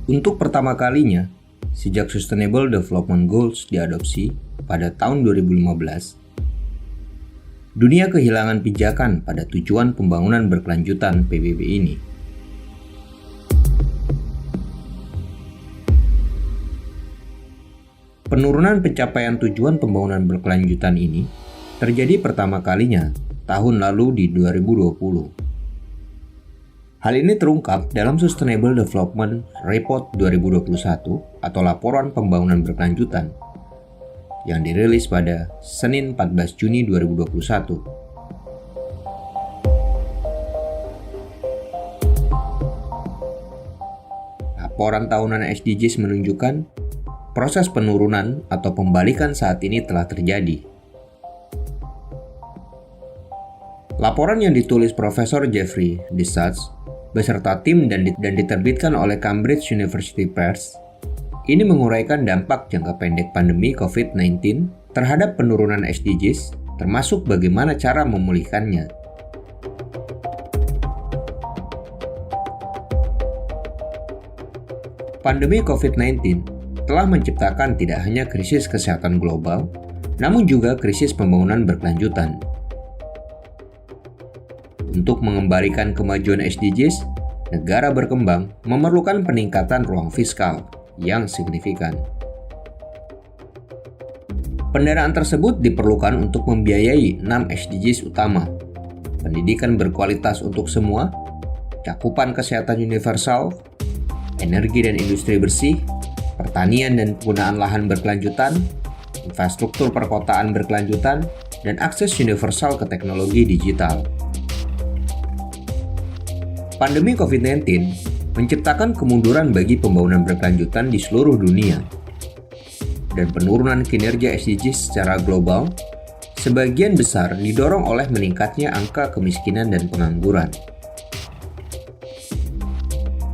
Untuk pertama kalinya, sejak Sustainable Development Goals diadopsi pada tahun 2015, dunia kehilangan pijakan pada tujuan pembangunan berkelanjutan PBB ini. Penurunan pencapaian tujuan pembangunan berkelanjutan ini terjadi pertama kalinya tahun lalu di 2020. Hal ini terungkap dalam Sustainable Development Report 2021 atau Laporan Pembangunan Berkelanjutan yang dirilis pada Senin 14 Juni 2021. Laporan tahunan SDGs menunjukkan proses penurunan atau pembalikan saat ini telah terjadi. Laporan yang ditulis Profesor Jeffrey Dysart beserta tim dan diterbitkan oleh Cambridge University Press, ini menguraikan dampak jangka pendek pandemi COVID-19 terhadap penurunan SDGs, termasuk bagaimana cara memulihkannya. Pandemi COVID-19 telah menciptakan tidak hanya krisis kesehatan global, namun juga krisis pembangunan berkelanjutan. Untuk mengembalikan kemajuan SDGs, negara berkembang memerlukan peningkatan ruang fiskal yang signifikan. Pendanaan tersebut diperlukan untuk membiayai 6 SDGs utama: pendidikan berkualitas untuk semua, cakupan kesehatan universal, energi dan industri bersih, pertanian dan penggunaan lahan berkelanjutan, infrastruktur perkotaan berkelanjutan, dan akses universal ke teknologi digital. Pandemi COVID-19 menciptakan kemunduran bagi pembangunan berkelanjutan di seluruh dunia, dan penurunan kinerja SDGs secara global sebagian besar didorong oleh meningkatnya angka kemiskinan dan pengangguran.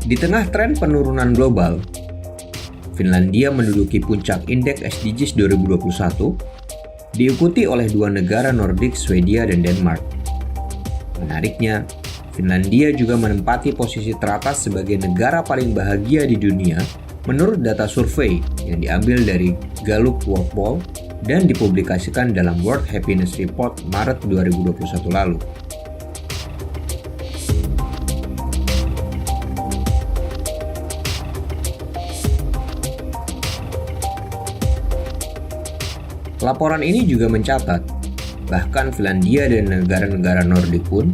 Di tengah tren penurunan global, Finlandia menduduki puncak indeks SDGs 2021, diikuti oleh dua negara Nordik, Swedia dan Denmark. Menariknya, Finlandia juga menempati posisi teratas sebagai negara paling bahagia di dunia menurut data survei yang diambil dari Gallup World Poll dan dipublikasikan dalam World Happiness Report Maret 2021 lalu. Laporan ini juga mencatat, bahkan Finlandia dan negara-negara Nordik pun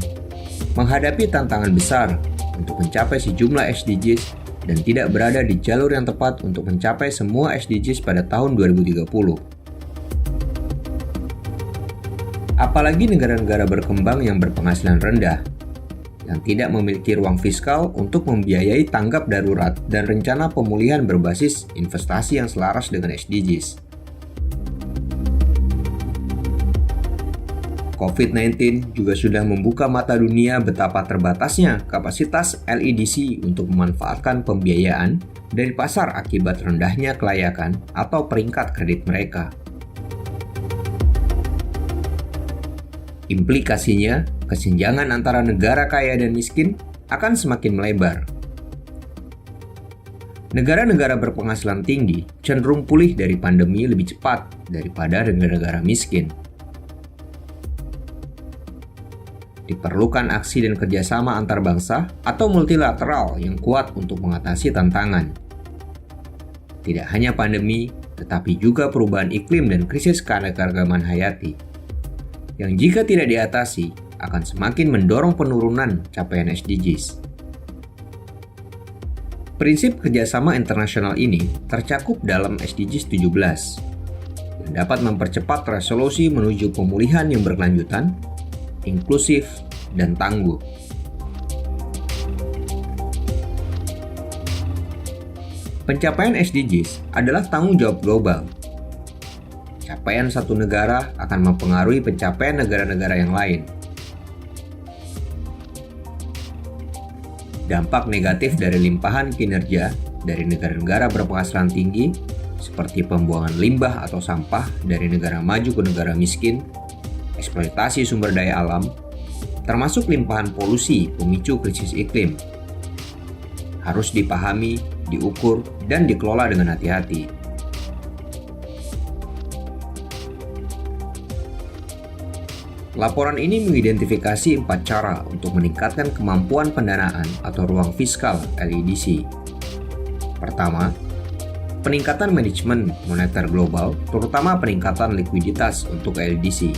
menghadapi tantangan besar untuk mencapai sejumlah SDGs dan tidak berada di jalur yang tepat untuk mencapai semua SDGs pada tahun 2030. Apalagi negara-negara berkembang yang berpenghasilan rendah, yang tidak memiliki ruang fiskal untuk membiayai tanggap darurat dan rencana pemulihan berbasis investasi yang selaras dengan SDGs. COVID-19 juga sudah membuka mata dunia betapa terbatasnya kapasitas LEDC untuk memanfaatkan pembiayaan dari pasar akibat rendahnya kelayakan atau peringkat kredit mereka. Implikasinya, kesenjangan antara negara kaya dan miskin akan semakin melebar. Negara-negara berpenghasilan tinggi cenderung pulih dari pandemi lebih cepat daripada negara-negara miskin. Diperlukan aksi dan kerjasama antar bangsa atau multilateral yang kuat untuk mengatasi tantangan. Tidak hanya pandemi, tetapi juga perubahan iklim dan krisis keanekaragaman hayati, yang jika tidak diatasi akan semakin mendorong penurunan capaian SDGs. Prinsip kerjasama internasional ini tercakup dalam SDGs 17, yang dapat mempercepat resolusi menuju pemulihan yang berkelanjutan, inklusif, dan tangguh. Pencapaian SDGs adalah tanggung jawab global. Capaian satu negara akan mempengaruhi pencapaian negara-negara yang lain. Dampak negatif dari limpahan kinerja dari negara-negara berpenghasilan tinggi, seperti pembuangan limbah atau sampah dari negara maju ke negara miskin, eksploitasi sumber daya alam, termasuk limpahan polusi pemicu krisis iklim, harus dipahami diukur, dan dikelola dengan hati-hati. Laporan ini mengidentifikasi 4 cara untuk meningkatkan kemampuan pendanaan atau ruang fiskal LEDC. Pertama, peningkatan manajemen moneter global, terutama peningkatan likuiditas untuk LEDC.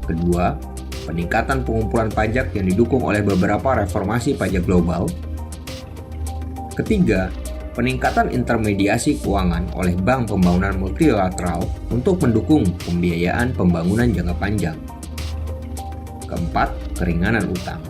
Kedua, peningkatan pengumpulan pajak yang didukung oleh beberapa reformasi pajak global. Ketiga, peningkatan intermediasi keuangan oleh bank pembangunan multilateral untuk mendukung pembiayaan pembangunan jangka panjang. Keempat, keringanan utang.